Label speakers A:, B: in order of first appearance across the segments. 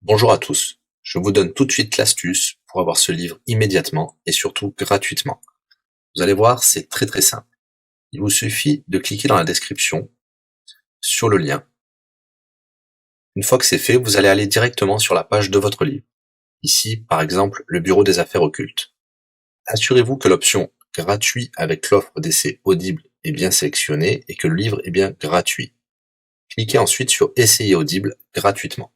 A: Bonjour à tous, je vous donne tout de suite l'astuce pour avoir ce livre immédiatement et surtout gratuitement. Vous allez voir, c'est très simple. Il vous suffit de cliquer dans la description sur le lien. Une fois que c'est fait, vous allez aller directement sur la page de votre livre. Ici, par exemple, le bureau des affaires occultes. Assurez-vous que l'option gratuit avec l'offre d'essai Audible est bien sélectionnée et que le livre est bien gratuit. Cliquez ensuite sur Essayer Audible gratuitement.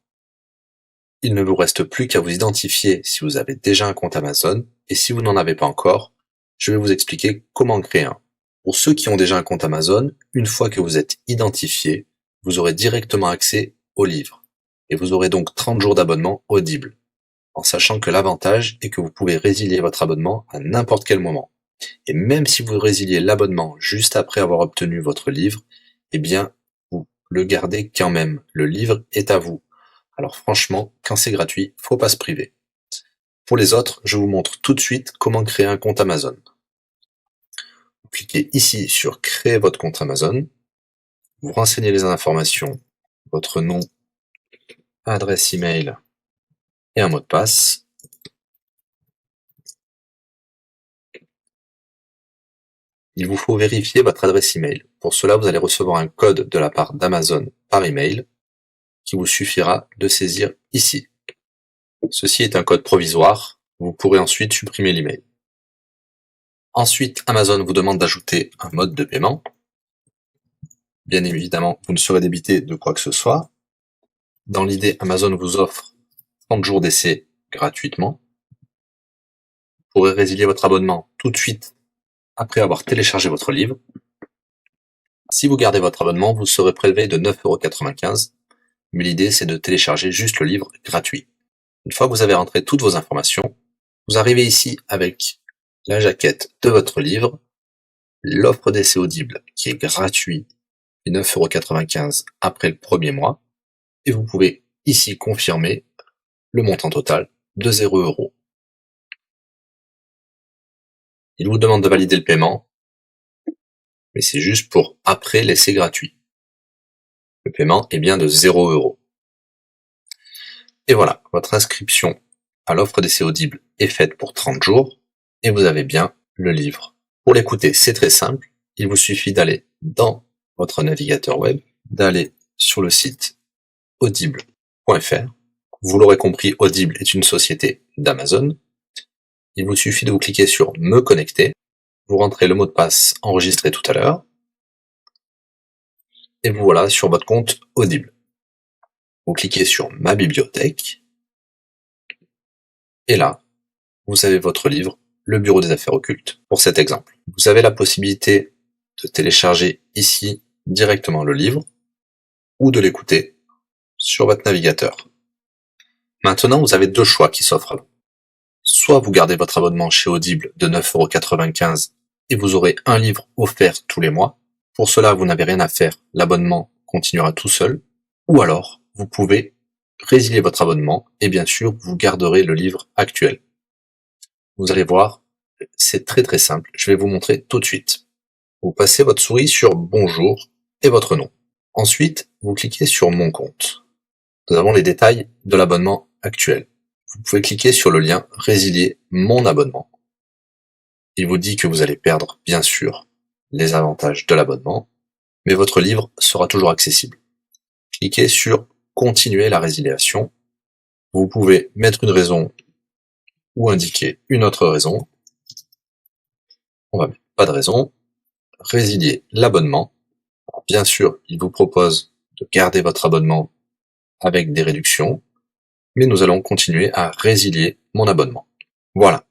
A: Il ne vous reste plus qu'à vous identifier si vous avez déjà un compte Amazon, et si vous n'en avez pas encore, je vais vous expliquer comment créer un. Pour ceux qui ont déjà un compte Amazon, une fois que vous êtes identifié, vous aurez directement accès au livre, et vous aurez donc 30 jours d'abonnement Audible, en sachant que l'avantage est que vous pouvez résilier votre abonnement à n'importe quel moment. Et même si vous résiliez l'abonnement juste après avoir obtenu votre livre, eh bien, vous le gardez quand même. Le livre est à vous. Alors franchement, quand c'est gratuit, faut pas se priver. Pour les autres, je vous montre tout de suite comment créer un compte Amazon. Vous cliquez ici sur créer votre compte Amazon. Vous renseignez les informations, votre nom, adresse email et un mot de passe. Il vous faut vérifier votre adresse email. Pour cela, vous allez recevoir un code de la part d'Amazon par email qui vous suffira de saisir ici. Ceci est un code provisoire. Vous pourrez ensuite supprimer l'email. Ensuite, Amazon vous demande d'ajouter un mode de paiement. Bien évidemment, vous ne serez débité de quoi que ce soit. Dans l'idée, Amazon vous offre 30 jours d'essai gratuitement. Vous pourrez résilier votre abonnement tout de suite après avoir téléchargé votre livre. Si vous gardez votre abonnement, vous serez prélevé de 9,95 €, mais l'idée c'est de télécharger juste le livre gratuit. Une fois que vous avez rentré toutes vos informations, vous arrivez ici avec la jaquette de votre livre, l'offre d'essai Audible qui est gratuit et 9,95 € après le premier mois, et vous pouvez ici confirmer le montant total de 0 €. Il vous demande de valider le paiement, mais c'est juste pour après l'essai gratuit. Le paiement est bien de 0 €. Et voilà, votre inscription à l'offre d'essai Audible est faite pour 30 jours, et vous avez bien le livre. Pour l'écouter, c'est très simple, il vous suffit d'aller dans votre navigateur web, d'aller sur le site audible.fr. Vous l'aurez compris, Audible est une société d'Amazon. Il vous suffit de vous cliquer sur Me connecter, vous rentrez le mot de passe enregistré tout à l'heure, et vous voilà sur votre compte Audible. Vous cliquez sur Ma bibliothèque, et là, vous avez votre livre, Le Bureau des affaires occultes, pour cet exemple. Vous avez la possibilité de télécharger ici directement le livre, ou de l'écouter sur votre navigateur. Maintenant, vous avez deux choix qui s'offrent à vous. Soit vous gardez votre abonnement chez Audible de 9,95 € et vous aurez un livre offert tous les mois. Pour cela, vous n'avez rien à faire, l'abonnement continuera tout seul. Ou alors, vous pouvez résilier votre abonnement et bien sûr, vous garderez le livre actuel. Vous allez voir, c'est très simple, je vais vous montrer tout de suite. Vous passez votre souris sur Bonjour et votre nom. Ensuite, vous cliquez sur Mon compte. Nous avons les détails de l'abonnement actuel. Vous pouvez cliquer sur le lien Résilier mon abonnement. Il vous dit que vous allez perdre, bien sûr, les avantages de l'abonnement, mais votre livre sera toujours accessible. Cliquez sur Continuer la résiliation. Vous pouvez mettre une raison ou indiquer une autre raison. On va mettre pas de raison. Résilier l'abonnement. Bien sûr, il vous propose de garder votre abonnement avec des réductions, mais nous allons continuer à résilier mon abonnement. Voilà,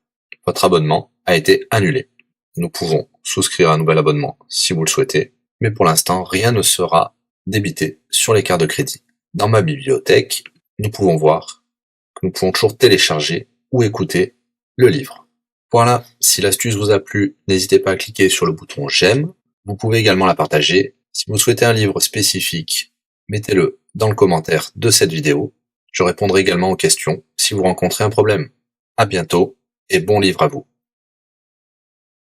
A: votre abonnement a été annulé. Nous pouvons souscrire un nouvel abonnement si vous le souhaitez, mais pour l'instant, rien ne sera débité sur les cartes de crédit. Dans ma bibliothèque, nous pouvons voir que nous pouvons toujours télécharger ou écouter le livre. Voilà, si l'astuce vous a plu, n'hésitez pas à cliquer sur le bouton j'aime. Vous pouvez également la partager. Si vous souhaitez un livre spécifique, mettez-le dans le commentaire de cette vidéo. Je répondrai également aux questions si vous rencontrez un problème. À bientôt et bon livre à vous.